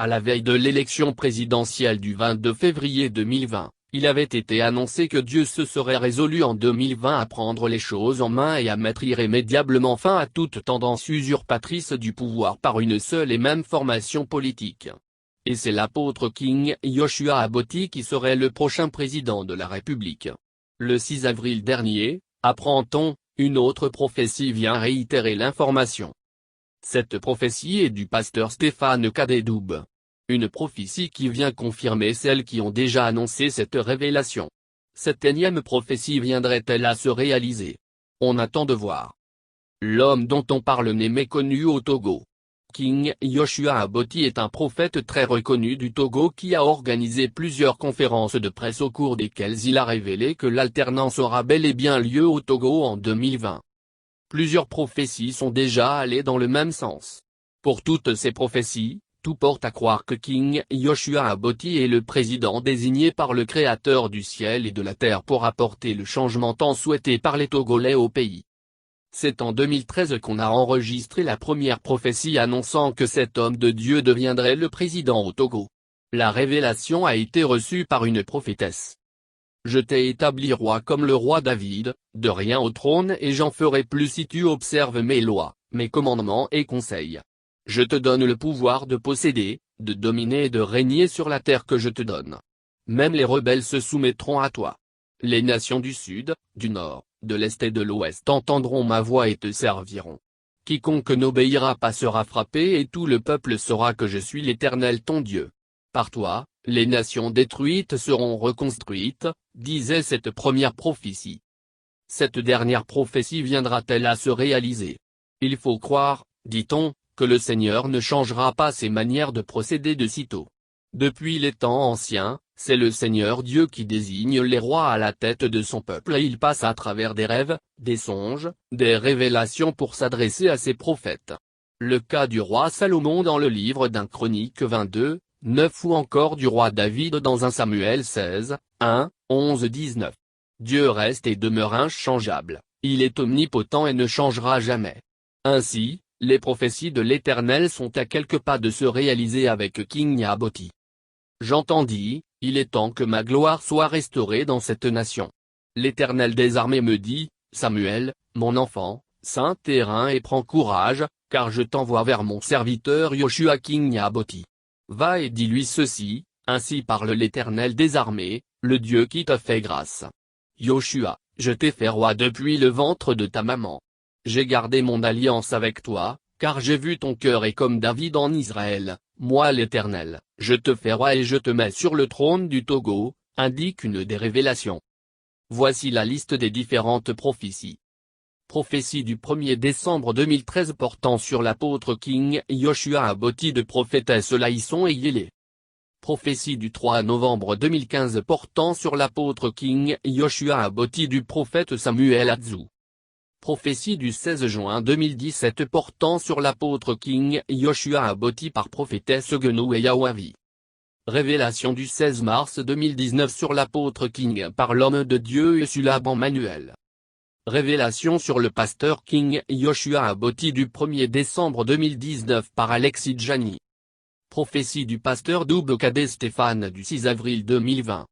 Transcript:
À la veille de l'élection présidentielle du 22 février 2020, il avait été annoncé que Dieu se serait résolu en 2020 à prendre les choses en main et à mettre irrémédiablement fin à toute tendance usurpatrice du pouvoir par une seule et même formation politique. Et c'est l'apôtre King Yoshua Aboti qui serait le prochain président de la République. Le 6 avril dernier, apprend-on, une autre prophétie vient réitérer l'information. Cette prophétie est du pasteur Stéphane Kadedoub. Une prophétie qui vient confirmer celles qui ont déjà annoncé cette révélation. Cette énième prophétie viendrait-elle à se réaliser? On attend de voir. L'homme dont on parle n'est méconnu au Togo. King Yoshua Aboti est un prophète très reconnu du Togo qui a organisé plusieurs conférences de presse au cours desquelles il a révélé que l'alternance aura bel et bien lieu au Togo en 2020. Plusieurs prophéties sont déjà allées dans le même sens. Pour toutes ces prophéties, tout porte à croire que King Yoshua Aboti est le président désigné par le Créateur du ciel et de la terre pour apporter le changement tant souhaité par les Togolais au pays. C'est en 2013 qu'on a enregistré la première prophétie annonçant que cet homme de Dieu deviendrait le président au Togo. La révélation a été reçue par une prophétesse. Je t'ai établi roi comme le roi David, de rien au trône et j'en ferai plus si tu observes mes lois, mes commandements et conseils. Je te donne le pouvoir de posséder, de dominer et de régner sur la terre que je te donne. Même les rebelles se soumettront à toi. Les nations du sud, du nord, de l'est et de l'ouest entendront ma voix et te serviront. Quiconque n'obéira pas sera frappé et tout le peuple saura que je suis l'Éternel ton Dieu. Par toi, les nations détruites seront reconstruites, disait cette première prophétie. Cette dernière prophétie viendra-t-elle à se réaliser? Il faut croire, dit-on, que le Seigneur ne changera pas ses manières de procéder de sitôt. Depuis les temps anciens, c'est le Seigneur Dieu qui désigne les rois à la tête de son peuple et il passe à travers des rêves, des songes, des révélations pour s'adresser à ses prophètes. Le cas du roi Salomon dans le livre d'un Chronique 22, 9 ou encore du roi David dans un Samuel 16, 1, 11, 19. Dieu reste et demeure inchangeable, il est omnipotent et ne changera jamais. Ainsi, les prophéties de l'Éternel sont à quelques pas de se réaliser avec King Aboti. J'entendis, il est temps que ma gloire soit restaurée dans cette nation. L'Éternel des armées me dit, Samuel, mon enfant, saint terrain et prends courage, car je t'envoie vers mon serviteur Yoshua King Aboti. Va et dis-lui ceci, ainsi parle l'Éternel des armées, le Dieu qui t'a fait grâce. Yoshua, je t'ai fait roi depuis le ventre de ta maman. J'ai gardé mon alliance avec toi, car j'ai vu ton cœur est comme David en Israël, moi l'Éternel, je te fais roi et je te mets sur le trône du Togo, indique une des révélations. Voici la liste des différentes prophéties. Prophétie du 1er décembre 2013 portant sur l'apôtre King Yoshua Aboti de prophétesse Laïson et Yélé. Prophétie du 3 novembre 2015 portant sur l'apôtre King Yoshua Aboti du prophète Samuel Adzou. Prophétie du 16 juin 2017 portant sur l'apôtre King Yoshua Aboti par prophétesse Genou et Yawavi. Révélation du 16 mars 2019 sur l'apôtre King par l'homme de Dieu Esulaban Manuel. Révélation sur le pasteur King Yoshua Aboti du 1er décembre 2019 par Alexis Djani. Prophétie du pasteur Double Cadet Stéphane du 6 avril 2020.